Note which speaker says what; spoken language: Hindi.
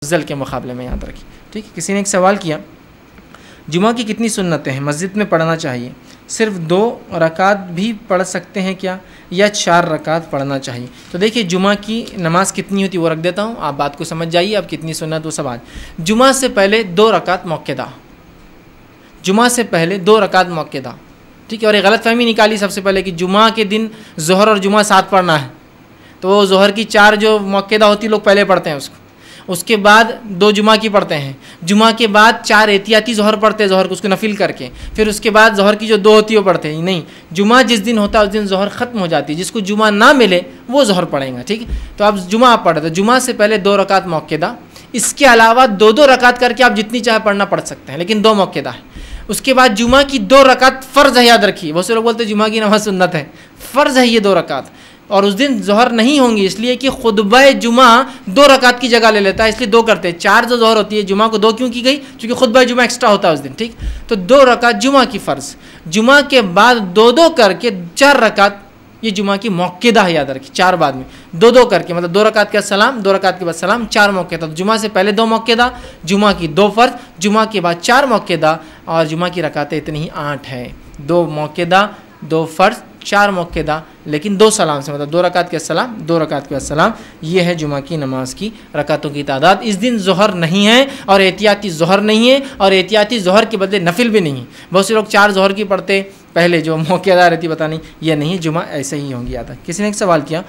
Speaker 1: अफजल के मुकाबले में, याद रखिए। ठीक है, किसी ने एक सवाल किया, जुमा की कितनी सुन्नतें हैं मस्जिद में पढ़ना चाहिए, सिर्फ 2 रकात भी पढ़ सकते हैं क्या, या 4 रकात पढ़ना चाहिए? तो देखिए जुमा की नमाज कितनी होती है वो रख देता हूँ, आप बात को समझ जाइए। अब कितनी सुन्नत वो सब आज, जुमा से पहले 2 रकात मौक़िदा, जुमा से पहले 2 रकात मौक़िदा। ठीक है, और ये गलत फहमी निकाली सबसे पहले कि जुमा के दिन ज़ोहर और जुमा साथ पढ़ना है, तो वो ज़ोहर की 4 जो मौक़िदा होती लोग पहले पढ़ते हैं उसके बाद 2 जुमा की पढ़ते हैं, जुमा के बाद 4 एहतियाती ज़ोहर पढ़ते हैं, ज़ोहर को उसको नफिल करके, फिर उसके बाद ज़ोहर की जो 2 होती है वो पढ़ते हैं। नहीं, जुमा जिस दिन होता है उस दिन ज़ोहर ख़त्म हो जाती है, जिसको जुमा ना मिले वो ज़ोहर पढ़ेगा। ठीक है, तो अब जुमा आप पढ़े तो जुमा से पहले 2 रकात मौक़िदा, इसके अलावा 2-2 रकात करके आप जितनी चाहे पढ़ना पढ़ सकते हैं, लेकिन 2 मौक़िदा है। उसके बाद जुमा की 2 रकात फ़र्ज़ है, याद रखिए। बहुत से लोग बोलते हैं जुमा की नमाज़ सुन्नत है, फ़र्ज़ है ये 2 रकात, और उस दिन ज़ोहर नहीं होंगी इसलिए कि खुतबा जुमा 2 रकात की जगह ले लेता है, इसलिए 2 करते हैं। 4 जो ज़ोहर होती है, जुमा को 2 क्यों की गई, क्योंकि खुतबा जुमा एक्स्ट्रा होता है उस दिन। ठीक, तो 2 रकात जुमा की फ़र्ज़, जुमा के बाद 2-2 करके 4 रकात ये जुमा की मौक़िदा है, याद रखिए। 4 बाद में 2-2 करके, मतलब 2 रकात के बाद सलाम, 2 रकात के बाद सलाम, 4 मौक़िदा। तो जुमा से पहले 2 मौक़िदा, जुमा की 2 फ़र्ज़, जुमा के बाद 4 मौक़िदा, और जुमा की रकातें इतनी ही 8 है। 2 मौक़िदा, 2 फ़र्ज़, 4 मौक़िदा, लेकिन 2 सलाम से, मतलब 2 रकात के सलाम, 2 रकात के बाद सलाम। ये है जुमा की नमाज की रकातों की तादाद। इस दिन ज़ोहर नहीं है और एहतियाती ज़ोहर नहीं है, और एहतियाती ज़ोहर के बदले नफिल भी नहीं है। बहुत से लोग 4 ज़ोहर की पढ़ते पहले, जो मौक़िदा रहती पता नहीं, ये नहीं, जुमा ऐसे ही होंगी। याद है। किसी ने एक सवाल किया,